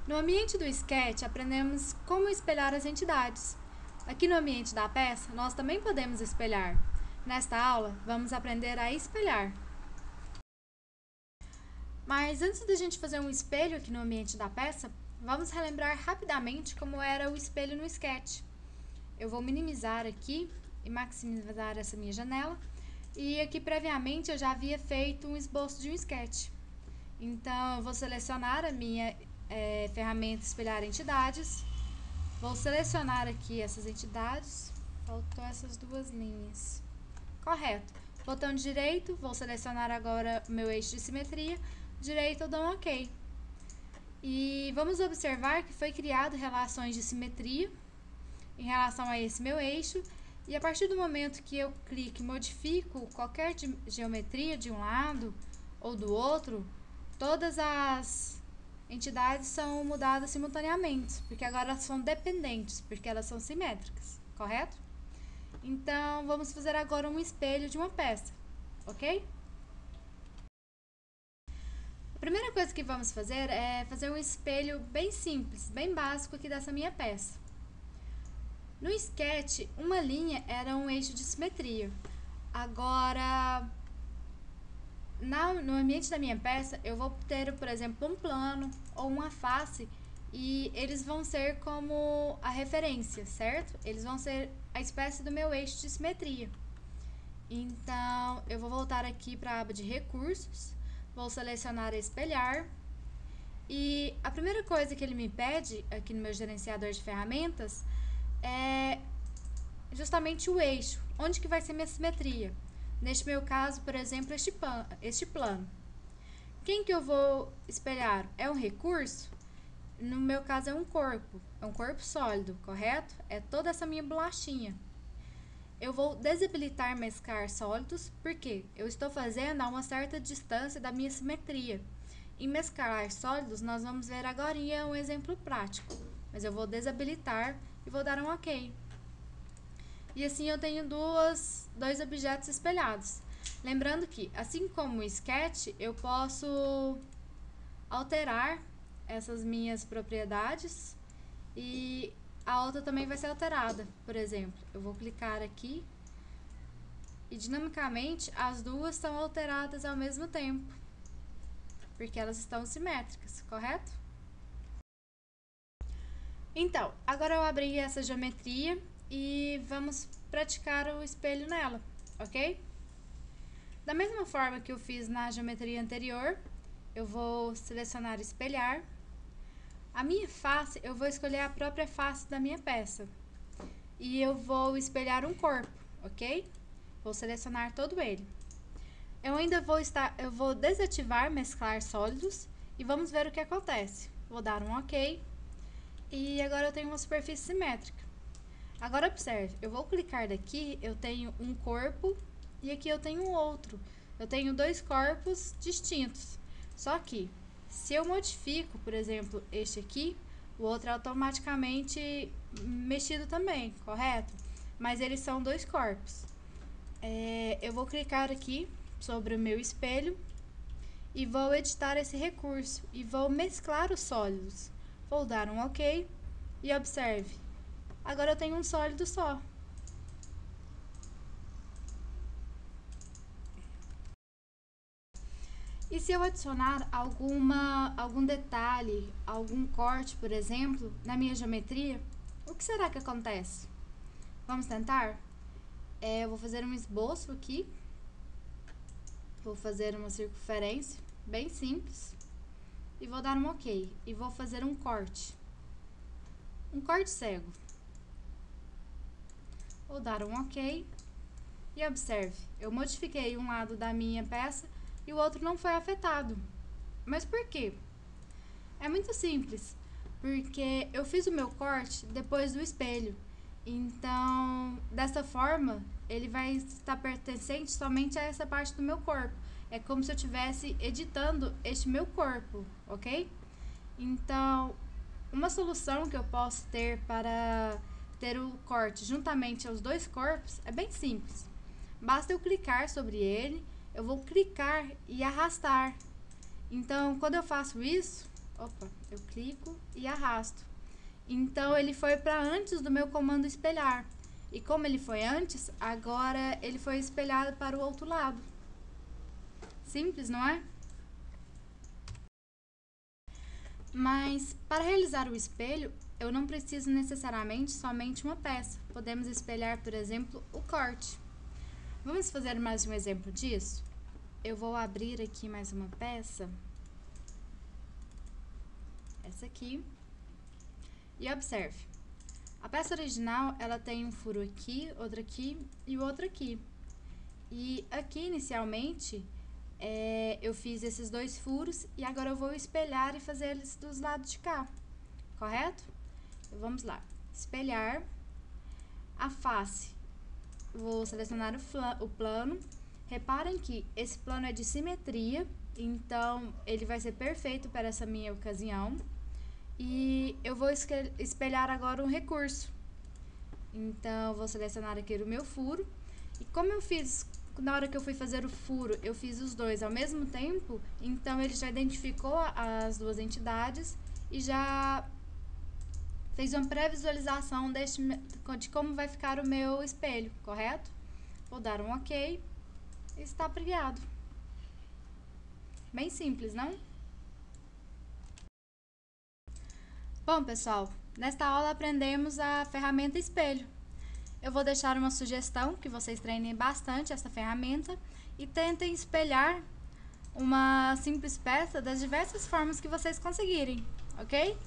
No ambiente do Sketch, aprendemos como espelhar as entidades. Aqui no ambiente da peça, nós também podemos espelhar. Nesta aula, vamos aprender a espelhar. Mas antes da gente fazer um espelho aqui no ambiente da peça, vamos relembrar rapidamente como era o espelho no Sketch. Eu vou minimizar aqui e maximizar essa minha janela. E aqui previamente eu já havia feito um esboço de um Sketch. Então eu vou selecionar a minha ferramenta espelhar entidades. Vou selecionar aqui essas entidades. Faltou essas duas linhas. Correto. Botão direito, vou selecionar agora o meu eixo de simetria. Direito eu dou um OK. E vamos observar que foi criado relações de simetria em relação a esse meu eixo. E a partir do momento que eu clico e modifico qualquer geometria de um lado ou do outro, todas as entidades são mudadas simultaneamente, porque agora elas são dependentes, porque elas são simétricas, correto? Então, vamos fazer agora um espelho de uma peça, ok? A primeira coisa que vamos fazer é fazer um espelho bem simples, bem básico aqui dessa minha peça. No Sketch, uma linha era um eixo de simetria. Agora, no ambiente da minha peça, eu vou ter, por exemplo, um plano ou uma face e eles vão ser como a referência, certo? Eles vão ser a espécie do meu eixo de simetria. Então, eu vou voltar aqui para a aba de recursos, vou selecionar espelhar e a primeira coisa que ele me pede aqui no meu gerenciador de ferramentas é justamente o eixo, onde que vai ser minha simetria. Neste meu caso, por exemplo, este plano. Quem que eu vou espelhar? É um recurso? No meu caso é um corpo sólido, correto? É toda essa minha bolachinha. Eu vou desabilitar mesclar sólidos, porque eu estou fazendo a uma certa distância da minha simetria. Em mesclar sólidos, nós vamos ver agora um exemplo prático, mas eu vou desabilitar e vou dar um OK. E assim eu tenho dois objetos espelhados. Lembrando que, assim como o Sketch, eu posso alterar essas minhas propriedades e a outra também vai ser alterada. Por exemplo, eu vou clicar aqui e dinamicamente as duas são alteradas ao mesmo tempo, porque elas estão simétricas, correto? Então, agora eu abri essa geometria e vamos praticar o espelho nela, ok? Da mesma forma que eu fiz na geometria anterior, eu vou selecionar espelhar. A minha face, eu vou escolher a própria face da minha peça. E eu vou espelhar um corpo, ok? Vou selecionar todo ele. Eu vou desativar mesclar sólidos e vamos ver o que acontece. Vou dar um OK. E agora eu tenho uma superfície simétrica. Agora observe, eu vou clicar daqui, eu tenho um corpo e aqui eu tenho outro. Eu tenho dois corpos distintos. Só que, se eu modifico, por exemplo, este aqui, o outro é automaticamente mexido também, correto? Mas eles são dois corpos. Eu vou clicar aqui sobre o meu espelho e vou editar esse recurso e vou mesclar os sólidos. Vou dar um OK e observe. Agora eu tenho um sólido só. E se eu adicionar algum detalhe, algum corte, por exemplo, na minha geometria, o que será que acontece? Vamos tentar? Eu vou fazer um esboço aqui. Vou fazer uma circunferência bem simples. E vou dar um OK. E vou fazer um corte. Um corte cego. Vou dar um OK. E observe, eu modifiquei um lado da minha peça e o outro não foi afetado. Mas por quê? É muito simples, porque eu fiz o meu corte depois do espelho. Então, dessa forma, ele vai estar pertencente somente a essa parte do meu corpo. É como se eu estivesse editando este meu corpo, ok? Então, uma solução que eu posso ter para ter o corte juntamente aos dois corpos é bem simples. Basta eu clicar sobre ele eu vou clicar e arrastar. Então, quando eu faço isso, eu clico e arrasto. Então, ele foi para antes do meu comando espelhar. E como ele foi antes, agora ele foi espelhado para o outro lado. Simples, não é? Mas, para realizar o espelho, eu não preciso necessariamente somente uma peça. Podemos espelhar, por exemplo, o corte. Vamos fazer mais um exemplo disso? Eu vou abrir aqui mais uma peça. Essa aqui. E observe. A peça original, ela tem um furo aqui, outro aqui e outro aqui. E aqui, inicialmente, eu fiz esses 2 furos e agora eu vou espelhar e fazer eles dos lados de cá. Correto? Então, vamos lá. Espelhar. A face. Vou selecionar o plano. Reparem que esse plano é de simetria, então ele vai ser perfeito para essa minha ocasião. E eu vou espelhar agora um recurso. Então, vou selecionar aqui o meu furo. E como eu fiz, na hora que eu fui fazer o furo, eu fiz os 2 ao mesmo tempo, então ele já identificou as 2 entidades e já fez uma pré-visualização de como vai ficar o meu espelho, correto? Vou dar um OK e está criado. Bem simples, não? Bom, pessoal, nesta aula aprendemos a ferramenta espelho. Eu vou deixar uma sugestão que vocês treinem bastante essa ferramenta e tentem espelhar uma simples peça das diversas formas que vocês conseguirem, ok?